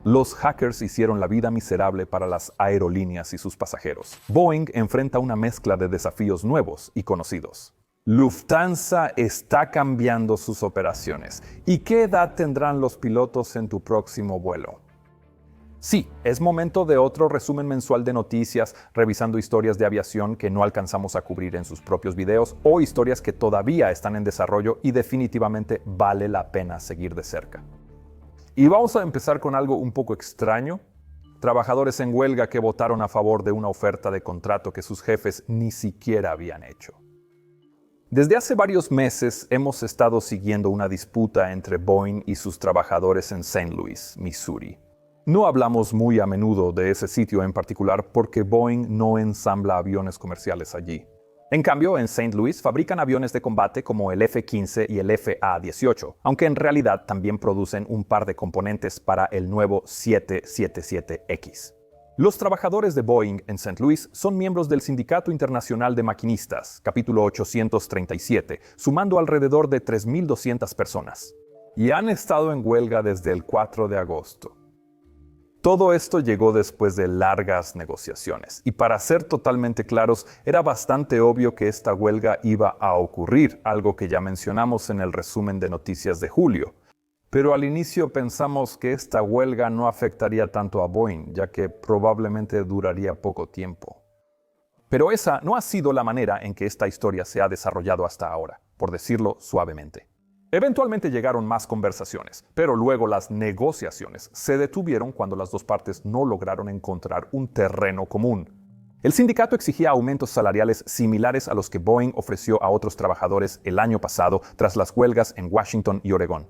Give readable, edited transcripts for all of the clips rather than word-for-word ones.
Los hackers hicieron la vida miserable para las aerolíneas y sus pasajeros. Boeing enfrenta una mezcla de desafíos nuevos y conocidos. Lufthansa está cambiando sus operaciones. ¿Y qué edad tendrán los pilotos en tu próximo vuelo? Sí, es momento de otro resumen mensual de noticias, revisando historias de aviación que no alcanzamos a cubrir en sus propios videos o historias que todavía están en desarrollo y definitivamente vale la pena seguir de cerca. Y vamos a empezar con algo un poco extraño. Trabajadores en huelga que votaron a favor de una oferta de contrato que sus jefes ni siquiera habían hecho. Desde hace varios meses hemos estado siguiendo una disputa entre Boeing y sus trabajadores en St. Louis, Missouri. No hablamos muy a menudo de ese sitio en particular porque Boeing no ensambla aviones comerciales allí. En cambio, en St. Louis fabrican aviones de combate como el F-15 y el FA-18, aunque en realidad también producen un par de componentes para el nuevo 777X. Los trabajadores de Boeing en St. Louis son miembros del Sindicato Internacional de Maquinistas, capítulo 837, sumando alrededor de 3.200 personas. Y han estado en huelga desde el 4 de agosto. Todo esto llegó después de largas negociaciones, y para ser totalmente claros, era bastante obvio que esta huelga iba a ocurrir, algo que ya mencionamos en el resumen de noticias de julio. Pero al inicio pensamos que esta huelga no afectaría tanto a Boeing, ya que probablemente duraría poco tiempo. Pero esa no ha sido la manera en que esta historia se ha desarrollado hasta ahora, por decirlo suavemente. Eventualmente llegaron más conversaciones, pero luego las negociaciones se detuvieron cuando las dos partes no lograron encontrar un terreno común. El sindicato exigía aumentos salariales similares a los que Boeing ofreció a otros trabajadores el año pasado tras las huelgas en Washington y Oregón.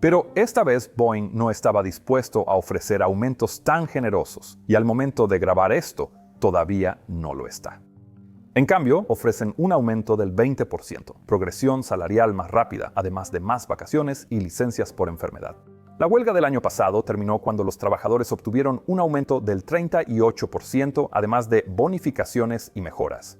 Pero esta vez Boeing no estaba dispuesto a ofrecer aumentos tan generosos, y al momento de grabar esto, todavía no lo está. En cambio, ofrecen un aumento del 20%, progresión salarial más rápida, además de más vacaciones y licencias por enfermedad. La huelga del año pasado terminó cuando los trabajadores obtuvieron un aumento del 38%, además de bonificaciones y mejoras.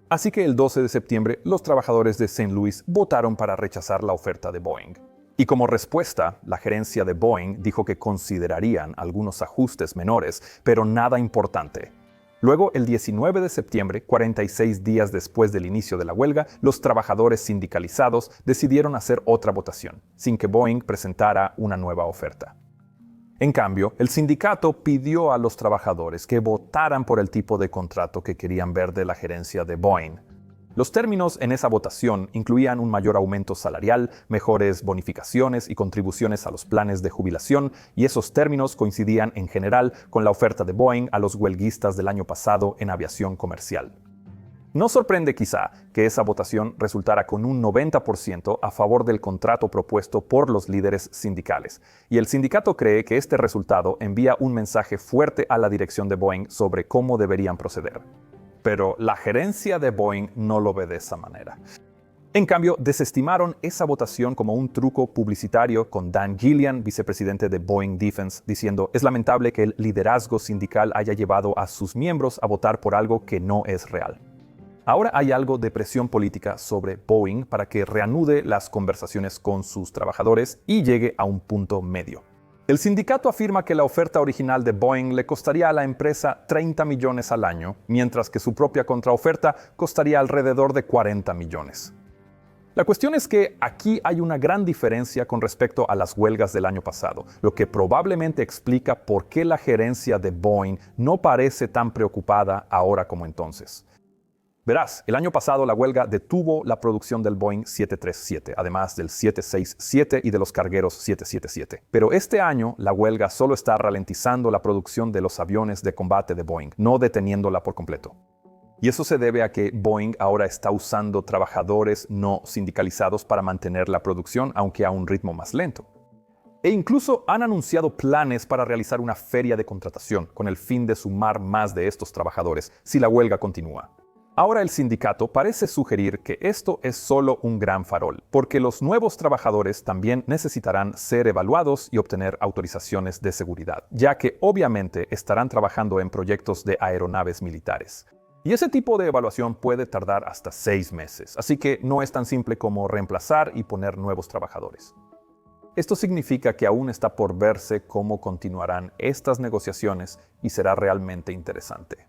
Así que el 12 de septiembre, los trabajadores de St. Louis votaron para rechazar la oferta de Boeing. Y como respuesta, la gerencia de Boeing dijo que considerarían algunos ajustes menores, pero nada importante. Luego, el 19 de septiembre, 46 días después del inicio de la huelga, los trabajadores sindicalizados decidieron hacer otra votación, sin que Boeing presentara una nueva oferta. En cambio, el sindicato pidió a los trabajadores que votaran por el tipo de contrato que querían ver de la gerencia de Boeing. Los términos en esa votación incluían un mayor aumento salarial, mejores bonificaciones y contribuciones a los planes de jubilación, y esos términos coincidían en general con la oferta de Boeing a los huelguistas del año pasado en aviación comercial. No sorprende quizá que esa votación resultara con un 90% a favor del contrato propuesto por los líderes sindicales, y el sindicato cree que este resultado envía un mensaje fuerte a la dirección de Boeing sobre cómo deberían proceder. Pero la gerencia de Boeing no lo ve de esa manera. En cambio, desestimaron esa votación como un truco publicitario, con Dan Gillian, vicepresidente de Boeing Defense, diciendo: es lamentable que el liderazgo sindical haya llevado a sus miembros a votar por algo que no es real. Ahora hay algo de presión política sobre Boeing para que reanude las conversaciones con sus trabajadores y llegue a un punto medio. El sindicato afirma que la oferta original de Boeing le costaría a la empresa 30 millones al año, mientras que su propia contraoferta costaría alrededor de 40 millones. La cuestión es que aquí hay una gran diferencia con respecto a las huelgas del año pasado, lo que probablemente explica por qué la gerencia de Boeing no parece tan preocupada ahora como entonces. Verás, el año pasado la huelga detuvo la producción del Boeing 737, además del 767 y de los cargueros 777. Pero este año la huelga solo está ralentizando la producción de los aviones de combate de Boeing, no deteniéndola por completo. Y eso se debe a que Boeing ahora está usando trabajadores no sindicalizados para mantener la producción, aunque a un ritmo más lento. E incluso han anunciado planes para realizar una feria de contratación, con el fin de sumar más de estos trabajadores, si la huelga continúa. Ahora el sindicato parece sugerir que esto es solo un gran farol, porque los nuevos trabajadores también necesitarán ser evaluados y obtener autorizaciones de seguridad, ya que obviamente estarán trabajando en proyectos de aeronaves militares. Y ese tipo de evaluación puede tardar hasta 6 meses, así que no es tan simple como reemplazar y poner nuevos trabajadores. Esto significa que aún está por verse cómo continuarán estas negociaciones y será realmente interesante.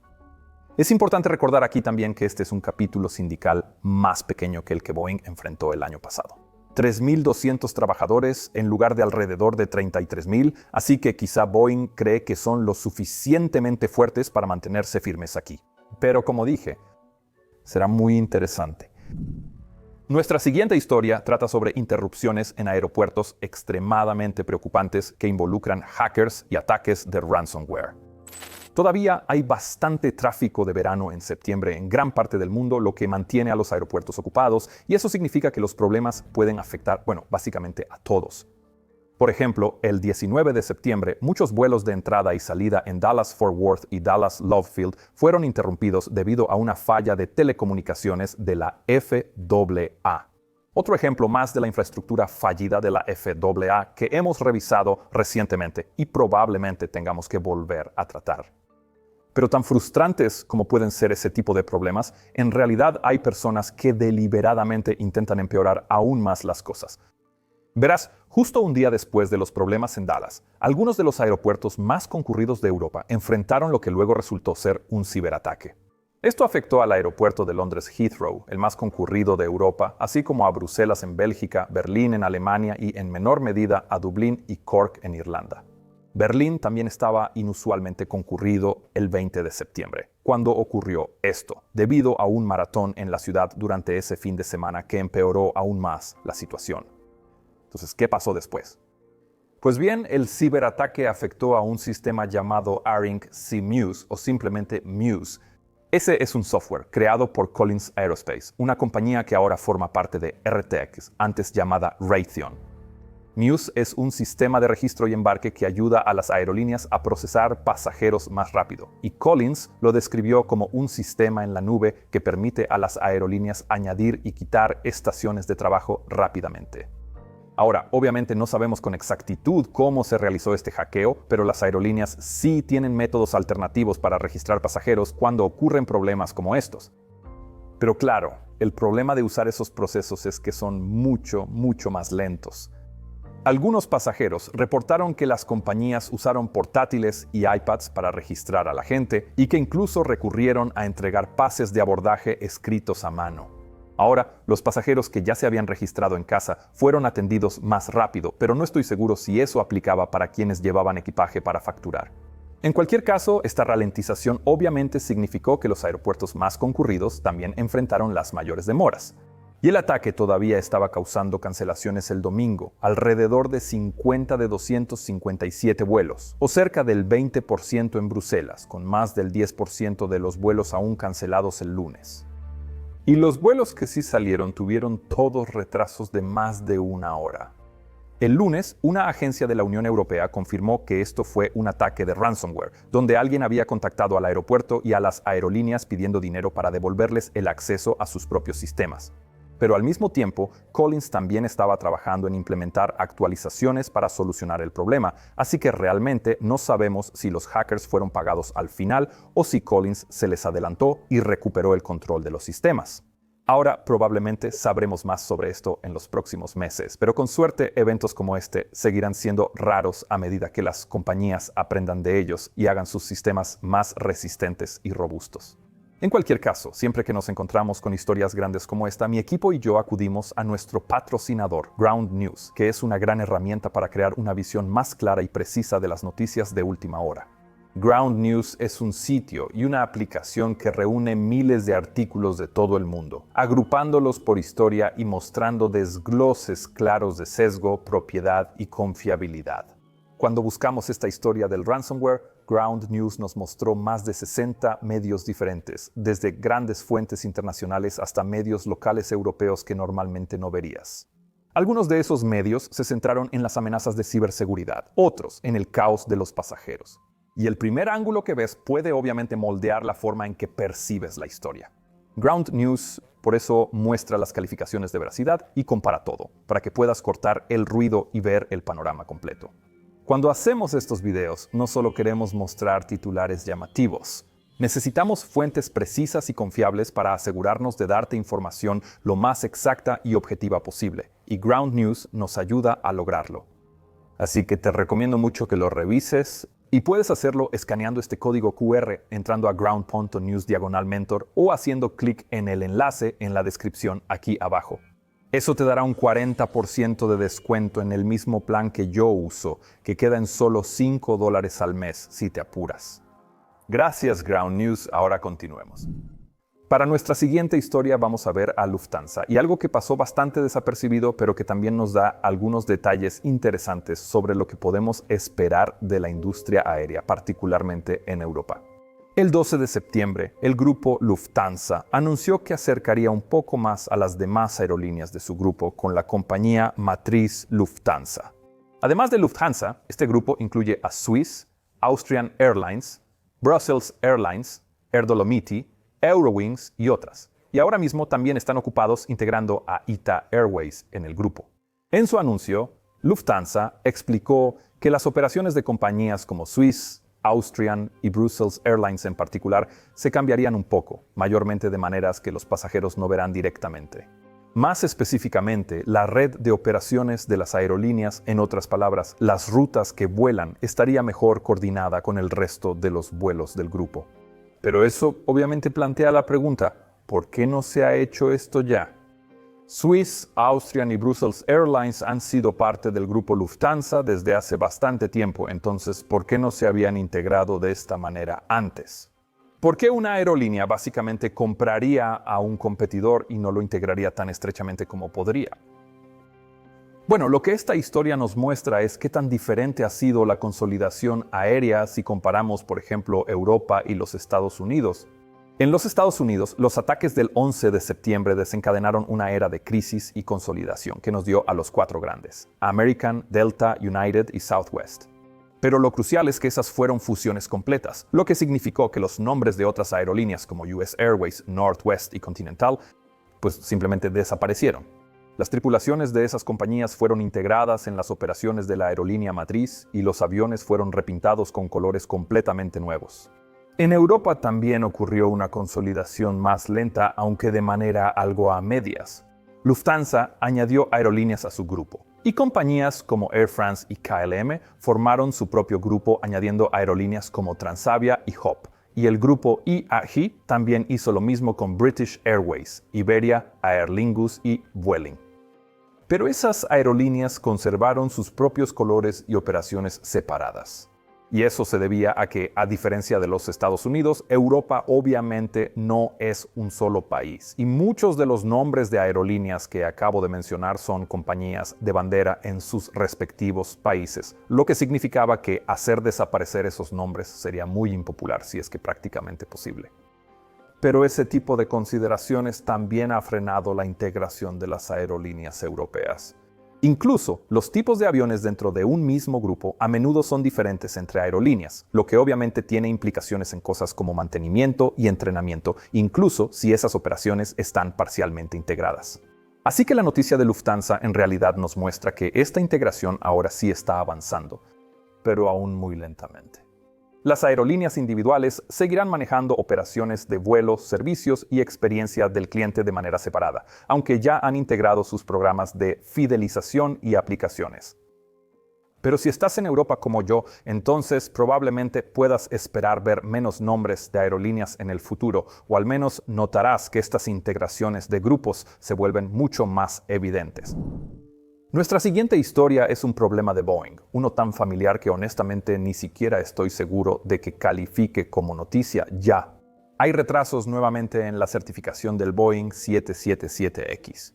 Es importante recordar aquí también que este es un capítulo sindical más pequeño que el que Boeing enfrentó el año pasado. 3.200 trabajadores en lugar de alrededor de 33.000, así que quizá Boeing cree que son lo suficientemente fuertes para mantenerse firmes aquí. Pero como dije, será muy interesante. Nuestra siguiente historia trata sobre interrupciones en aeropuertos extremadamente preocupantes que involucran hackers y ataques de ransomware. Todavía hay bastante tráfico de verano en septiembre en gran parte del mundo, lo que mantiene a los aeropuertos ocupados, y eso significa que los problemas pueden afectar, básicamente a todos. Por ejemplo, el 19 de septiembre, muchos vuelos de entrada y salida en Dallas-Fort Worth y Dallas-Love Field fueron interrumpidos debido a una falla de telecomunicaciones de la FAA. Otro ejemplo más de la infraestructura fallida de la FAA que hemos revisado recientemente y probablemente tengamos que volver a tratar. Pero tan frustrantes como pueden ser ese tipo de problemas, en realidad hay personas que deliberadamente intentan empeorar aún más las cosas. Verás, justo un día después de los problemas en Dallas, algunos de los aeropuertos más concurridos de Europa enfrentaron lo que luego resultó ser un ciberataque. Esto afectó al aeropuerto de Londres Heathrow, el más concurrido de Europa, así como a Bruselas en Bélgica, Berlín en Alemania y en menor medida a Dublín y Cork en Irlanda. Berlín también estaba inusualmente concurrido el 20 de septiembre, cuando ocurrió esto, debido a un maratón en la ciudad durante ese fin de semana que empeoró aún más la situación. Entonces, ¿qué pasó después? Pues bien, el ciberataque afectó a un sistema llamado ARINC C-Muse o simplemente Muse. Ese es un software creado por Collins Aerospace, una compañía que ahora forma parte de RTX, antes llamada Raytheon. Muse es un sistema de registro y embarque que ayuda a las aerolíneas a procesar pasajeros más rápido, y Collins lo describió como un sistema en la nube que permite a las aerolíneas añadir y quitar estaciones de trabajo rápidamente. Ahora, obviamente no sabemos con exactitud cómo se realizó este hackeo, pero las aerolíneas sí tienen métodos alternativos para registrar pasajeros cuando ocurren problemas como estos. Pero claro, el problema de usar esos procesos es que son mucho más lentos. Algunos pasajeros reportaron que las compañías usaron portátiles y iPads para registrar a la gente y que incluso recurrieron a entregar pases de abordaje escritos a mano. Ahora, los pasajeros que ya se habían registrado en casa fueron atendidos más rápido, pero no estoy seguro si eso aplicaba para quienes llevaban equipaje para facturar. En cualquier caso, esta ralentización obviamente significó que los aeropuertos más concurridos también enfrentaron las mayores demoras. Y el ataque todavía estaba causando cancelaciones el domingo, alrededor de 50 de 257 vuelos, o cerca del 20% en Bruselas, con más del 10% de los vuelos aún cancelados el lunes. Y los vuelos que sí salieron tuvieron todos retrasos de más de una hora. El lunes, una agencia de la Unión Europea confirmó que esto fue un ataque de ransomware, donde alguien había contactado al aeropuerto y a las aerolíneas pidiendo dinero para devolverles el acceso a sus propios sistemas. Pero al mismo tiempo, Collins también estaba trabajando en implementar actualizaciones para solucionar el problema, así que realmente no sabemos si los hackers fueron pagados al final o si Collins se les adelantó y recuperó el control de los sistemas. Ahora probablemente sabremos más sobre esto en los próximos meses, pero con suerte eventos como este seguirán siendo raros a medida que las compañías aprendan de ellos y hagan sus sistemas más resistentes y robustos. En cualquier caso, siempre que nos encontramos con historias grandes como esta, mi equipo y yo acudimos a nuestro patrocinador, Ground News, que es una gran herramienta para crear una visión más clara y precisa de las noticias de última hora. Ground News es un sitio y una aplicación que reúne miles de artículos de todo el mundo, agrupándolos por historia y mostrando desgloses claros de sesgo, propiedad y confiabilidad. Cuando buscamos esta historia del ransomware, Ground News nos mostró más de 60 medios diferentes, desde grandes fuentes internacionales hasta medios locales europeos que normalmente no verías. Algunos de esos medios se centraron en las amenazas de ciberseguridad, otros en el caos de los pasajeros. Y el primer ángulo que ves puede obviamente moldear la forma en que percibes la historia. Ground News por eso muestra las calificaciones de veracidad y compara todo, para que puedas cortar el ruido y ver el panorama completo. Cuando hacemos estos videos, no solo queremos mostrar titulares llamativos. Necesitamos fuentes precisas y confiables para asegurarnos de darte información lo más exacta y objetiva posible, y Ground News nos ayuda a lograrlo. Así que te recomiendo mucho que lo revises y puedes hacerlo escaneando este código QR entrando a ground.news/mentor o haciendo clic en el enlace en la descripción aquí abajo. Eso te dará un 40% de descuento en el mismo plan que yo uso, que queda en solo $5 al mes si te apuras. Gracias Ground News, ahora continuemos. Para nuestra siguiente historia vamos a ver a Lufthansa y algo que pasó bastante desapercibido pero que también nos da algunos detalles interesantes sobre lo que podemos esperar de la industria aérea, particularmente en Europa. El 12 de septiembre, el grupo Lufthansa anunció que acercaría un poco más a las demás aerolíneas de su grupo con la compañía matriz Lufthansa. Además de Lufthansa, este grupo incluye a Swiss, Austrian Airlines, Brussels Airlines, Air Dolomiti, Eurowings y otras. Y ahora mismo también están ocupados integrando a ITA Airways en el grupo. En su anuncio, Lufthansa explicó que las operaciones de compañías como Swiss, Austrian y Brussels Airlines en particular se cambiarían un poco, mayormente de maneras que los pasajeros no verán directamente. Más específicamente, la red de operaciones de las aerolíneas, en otras palabras, las rutas que vuelan, estaría mejor coordinada con el resto de los vuelos del grupo. Pero eso obviamente plantea la pregunta, ¿por qué no se ha hecho esto ya? Swiss, Austrian y Brussels Airlines han sido parte del grupo Lufthansa desde hace bastante tiempo, entonces, ¿por qué no se habían integrado de esta manera antes? ¿Por qué una aerolínea básicamente compraría a un competidor y no lo integraría tan estrechamente como podría? Bueno, lo que esta historia nos muestra es qué tan diferente ha sido la consolidación aérea si comparamos, por ejemplo, Europa y los Estados Unidos. En los Estados Unidos, los ataques del 11 de septiembre desencadenaron una era de crisis y consolidación que nos dio a los cuatro grandes: American, Delta, United y Southwest. Pero lo crucial es que esas fueron fusiones completas, lo que significó que los nombres de otras aerolíneas como US Airways, Northwest y Continental, pues simplemente desaparecieron. Las tripulaciones de esas compañías fueron integradas en las operaciones de la aerolínea matriz y los aviones fueron repintados con colores completamente nuevos. En Europa también ocurrió una consolidación más lenta, aunque de manera algo a medias. Lufthansa añadió aerolíneas a su grupo, y compañías como Air France y KLM formaron su propio grupo añadiendo aerolíneas como Transavia y Hop. Y el grupo IAG también hizo lo mismo con British Airways, Iberia, Aer Lingus y Vueling. Pero esas aerolíneas conservaron sus propios colores y operaciones separadas. Y eso se debía a que, a diferencia de los Estados Unidos, Europa obviamente no es un solo país. Y muchos de los nombres de aerolíneas que acabo de mencionar son compañías de bandera en sus respectivos países, lo que significaba que hacer desaparecer esos nombres sería muy impopular, si es que prácticamente posible. Pero ese tipo de consideraciones también ha frenado la integración de las aerolíneas europeas. Incluso, los tipos de aviones dentro de un mismo grupo a menudo son diferentes entre aerolíneas, lo que obviamente tiene implicaciones en cosas como mantenimiento y entrenamiento, incluso si esas operaciones están parcialmente integradas. Así que la noticia de Lufthansa en realidad nos muestra que esta integración ahora sí está avanzando, pero aún muy lentamente. Las aerolíneas individuales seguirán manejando operaciones de vuelos, servicios y experiencia del cliente de manera separada, aunque ya han integrado sus programas de fidelización y aplicaciones. Pero si estás en Europa como yo, entonces probablemente puedas esperar ver menos nombres de aerolíneas en el futuro, o al menos notarás que estas integraciones de grupos se vuelven mucho más evidentes. Nuestra siguiente historia es un problema de Boeing, uno tan familiar que honestamente ni siquiera estoy seguro de que califique como noticia ya. Hay retrasos nuevamente en la certificación del Boeing 777X.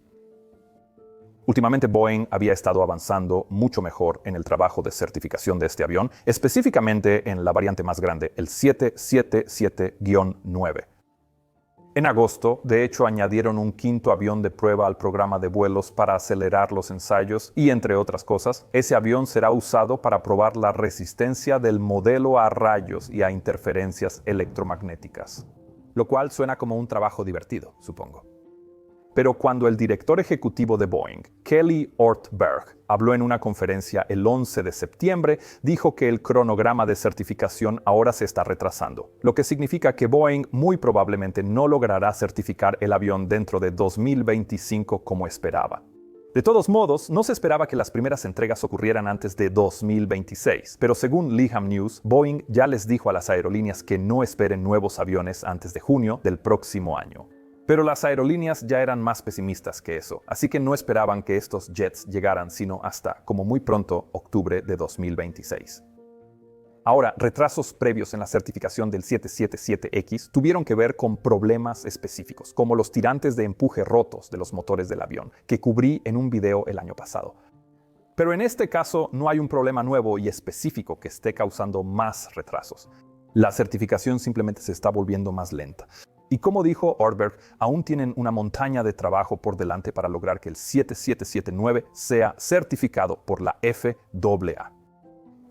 Últimamente Boeing había estado avanzando mucho mejor en el trabajo de certificación de este avión, específicamente en la variante más grande, el 777-9. En agosto, de hecho, añadieron un quinto avión de prueba al programa de vuelos para acelerar los ensayos y, entre otras cosas, ese avión será usado para probar la resistencia del modelo a rayos y a interferencias electromagnéticas. Lo cual suena como un trabajo divertido, supongo. Pero cuando el director ejecutivo de Boeing, Kelly Ortberg, habló en una conferencia el 11 de septiembre, dijo que el cronograma de certificación ahora se está retrasando, lo que significa que Boeing muy probablemente no logrará certificar el avión dentro de 2025 como esperaba. De todos modos, no se esperaba que las primeras entregas ocurrieran antes de 2026, pero según Leham News, Boeing ya les dijo a las aerolíneas que no esperen nuevos aviones antes de junio del próximo año. Pero las aerolíneas ya eran más pesimistas que eso, así que no esperaban que estos jets llegaran sino hasta, como muy pronto, octubre de 2026. Ahora, retrasos previos en la certificación del 777X tuvieron que ver con problemas específicos, como los tirantes de empuje rotos de los motores del avión, que cubrí en un video el año pasado. Pero en este caso no hay un problema nuevo y específico que esté causando más retrasos. La certificación simplemente se está volviendo más lenta. Y como dijo Ortberg, aún tienen una montaña de trabajo por delante para lograr que el 7779 sea certificado por la FAA.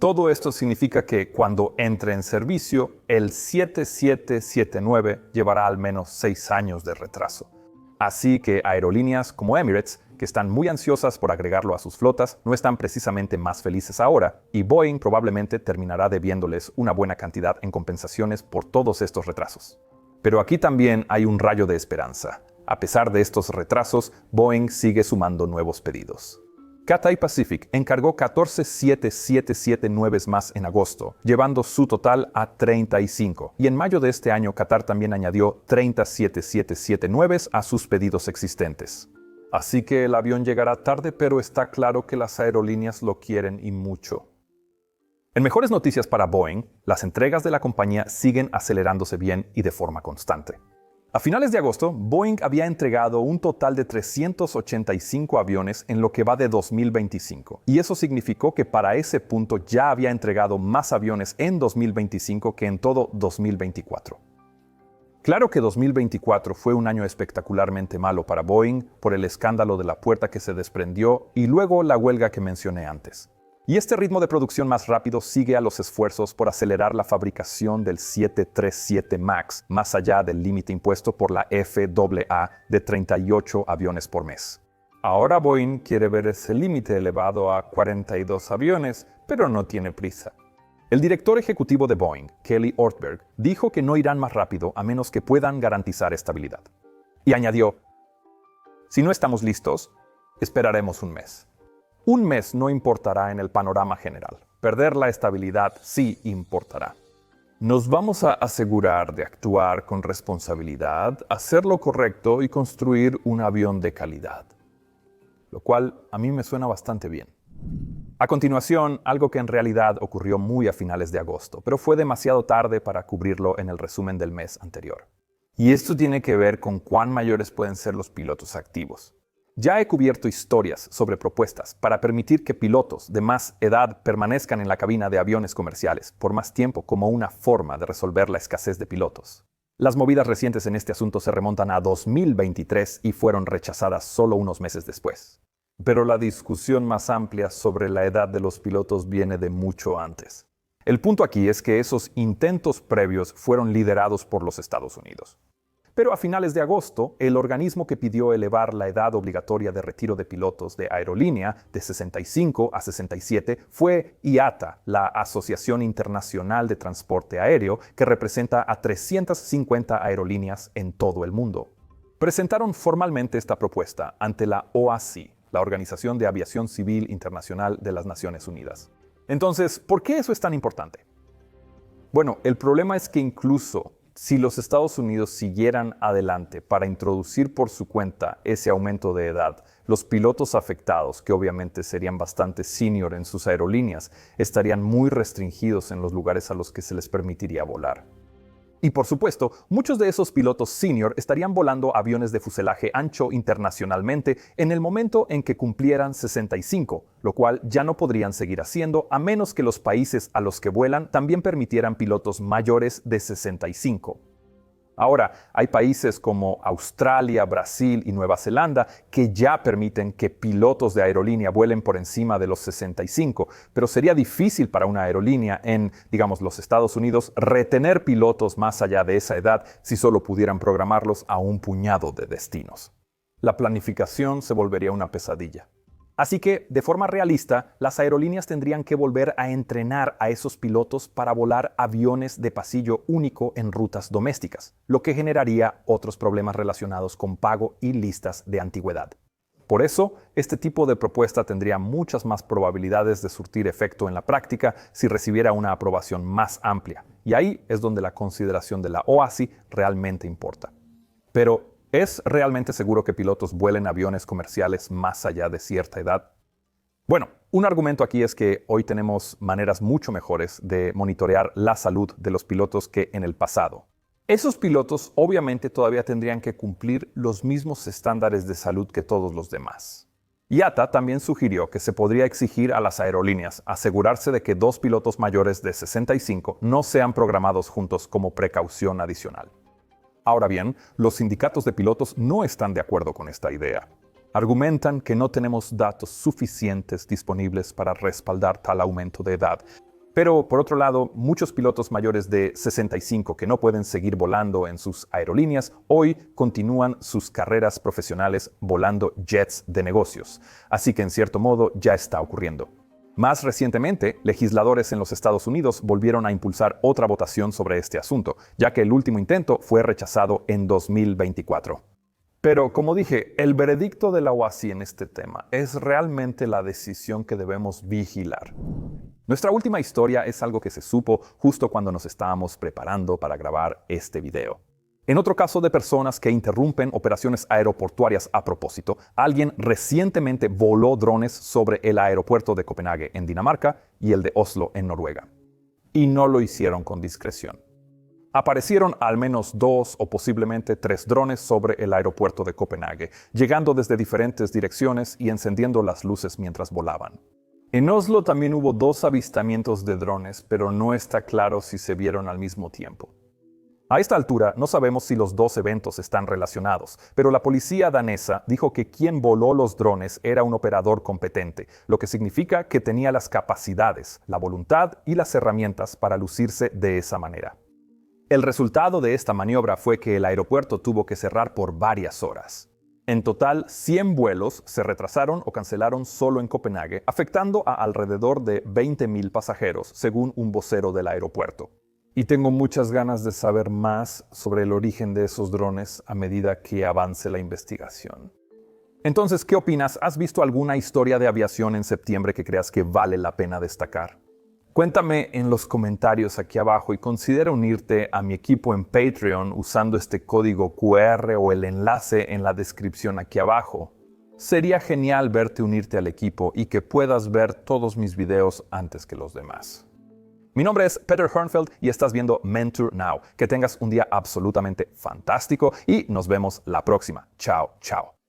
Todo esto significa que cuando entre en servicio, el 7779 llevará al menos 6 años de retraso. Así que aerolíneas como Emirates, que están muy ansiosas por agregarlo a sus flotas, no están precisamente más felices ahora, y Boeing probablemente terminará debiéndoles una buena cantidad en compensaciones por todos estos retrasos. Pero aquí también hay un rayo de esperanza. A pesar de estos retrasos, Boeing sigue sumando nuevos pedidos. Cathay Pacific encargó 14 7779 más en agosto, llevando su total a 35. Y en mayo de este año, Qatar también añadió 30 7779 a sus pedidos existentes. Así que el avión llegará tarde, pero está claro que las aerolíneas lo quieren y mucho. En mejores noticias para Boeing, las entregas de la compañía siguen acelerándose bien y de forma constante. A finales de agosto, Boeing había entregado un total de 385 aviones en lo que va de 2025, y eso significó que para ese punto ya había entregado más aviones en 2025 que en todo 2024. Claro que 2024 fue un año espectacularmente malo para Boeing por el escándalo de la puerta que se desprendió y luego la huelga que mencioné antes. Y este ritmo de producción más rápido sigue a los esfuerzos por acelerar la fabricación del 737 MAX más allá del límite impuesto por la FAA de 38 aviones por mes. Ahora Boeing quiere ver ese límite elevado a 42 aviones, pero no tiene prisa. El director ejecutivo de Boeing, Kelly Ortberg, dijo que no irán más rápido a menos que puedan garantizar estabilidad. Y añadió, si no estamos listos, esperaremos un mes. Un mes no importará en el panorama general. Perder la estabilidad sí importará. Nos vamos a asegurar de actuar con responsabilidad, hacer lo correcto y construir un avión de calidad. Lo cual a mí me suena bastante bien. A continuación, algo que en realidad ocurrió muy a finales de agosto, pero fue demasiado tarde para cubrirlo en el resumen del mes anterior. Y esto tiene que ver con cuán mayores pueden ser los pilotos activos. Ya he cubierto historias sobre propuestas para permitir que pilotos de más edad permanezcan en la cabina de aviones comerciales por más tiempo como una forma de resolver la escasez de pilotos. Las movidas recientes en este asunto se remontan a 2023 y fueron rechazadas solo unos meses después. Pero la discusión más amplia sobre la edad de los pilotos viene de mucho antes. El punto aquí es que esos intentos previos fueron liderados por los Estados Unidos. Pero a finales de agosto, el organismo que pidió elevar la edad obligatoria de retiro de pilotos de aerolínea de 65 a 67 fue IATA, la Asociación Internacional de Transporte Aéreo, que representa a 350 aerolíneas en todo el mundo. Presentaron formalmente esta propuesta ante la OACI, la Organización de Aviación Civil Internacional de las Naciones Unidas. Entonces, ¿por qué eso es tan importante? Bueno, el problema es que incluso si los Estados Unidos siguieran adelante para introducir por su cuenta ese aumento de edad, los pilotos afectados, que obviamente serían bastante senior en sus aerolíneas, estarían muy restringidos en los lugares a los que se les permitiría volar. Y por supuesto, muchos de esos pilotos senior estarían volando aviones de fuselaje ancho internacionalmente en el momento en que cumplieran 65, lo cual ya no podrían seguir haciendo a menos que los países a los que vuelan también permitieran pilotos mayores de 65. Ahora, hay países como Australia, Brasil y Nueva Zelanda que ya permiten que pilotos de aerolínea vuelen por encima de los 65, pero sería difícil para una aerolínea en, digamos, los Estados Unidos retener pilotos más allá de esa edad si solo pudieran programarlos a un puñado de destinos. La planificación se volvería una pesadilla. Así que, de forma realista, las aerolíneas tendrían que volver a entrenar a esos pilotos para volar aviones de pasillo único en rutas domésticas, lo que generaría otros problemas relacionados con pago y listas de antigüedad. Por eso, este tipo de propuesta tendría muchas más probabilidades de surtir efecto en la práctica si recibiera una aprobación más amplia. Y ahí es donde la consideración de la OASI realmente importa. Pero, ¿es realmente seguro que pilotos vuelen aviones comerciales más allá de cierta edad? Bueno, un argumento aquí es que hoy tenemos maneras mucho mejores de monitorear la salud de los pilotos que en el pasado. Esos pilotos obviamente todavía tendrían que cumplir los mismos estándares de salud que todos los demás. IATA también sugirió que se podría exigir a las aerolíneas asegurarse de que 2 pilotos mayores de 65 no sean programados juntos como precaución adicional. Ahora bien, los sindicatos de pilotos no están de acuerdo con esta idea. Argumentan que no tenemos datos suficientes disponibles para respaldar tal aumento de edad. Pero, por otro lado, muchos pilotos mayores de 65 que no pueden seguir volando en sus aerolíneas hoy continúan sus carreras profesionales volando jets de negocios. Así que, en cierto modo, ya está ocurriendo. Más recientemente, legisladores en los Estados Unidos volvieron a impulsar otra votación sobre este asunto, ya que el último intento fue rechazado en 2024. Pero, como dije, el veredicto de la OASI en este tema es realmente la decisión que debemos vigilar. Nuestra última historia es algo que se supo justo cuando nos estábamos preparando para grabar este video. En otro caso de personas que interrumpen operaciones aeroportuarias a propósito, alguien recientemente voló drones sobre el aeropuerto de Copenhague en Dinamarca y el de Oslo en Noruega. Y no lo hicieron con discreción. Aparecieron al menos 2 o posiblemente 3 drones sobre el aeropuerto de Copenhague, llegando desde diferentes direcciones y encendiendo las luces mientras volaban. En Oslo también hubo 2 avistamientos de drones, pero no está claro si se vieron al mismo tiempo. A esta altura no sabemos si los 2 eventos están relacionados, pero la policía danesa dijo que quien voló los drones era un operador competente, lo que significa que tenía las capacidades, la voluntad y las herramientas para lucirse de esa manera. El resultado de esta maniobra fue que el aeropuerto tuvo que cerrar por varias horas. En total, 100 vuelos se retrasaron o cancelaron solo en Copenhague, afectando a alrededor de 20,000 pasajeros, según un vocero del aeropuerto. Y tengo muchas ganas de saber más sobre el origen de esos drones a medida que avance la investigación. Entonces, ¿qué opinas? ¿Has visto alguna historia de aviación en septiembre que creas que vale la pena destacar? Cuéntame en los comentarios aquí abajo y considera unirte a mi equipo en Patreon usando este código QR o el enlace en la descripción aquí abajo. Sería genial verte unirte al equipo y que puedas ver todos mis videos antes que los demás. Mi nombre es Peter Hörnfeld y estás viendo Mentor Now. Que tengas un día absolutamente fantástico y nos vemos la próxima. Chao, chao.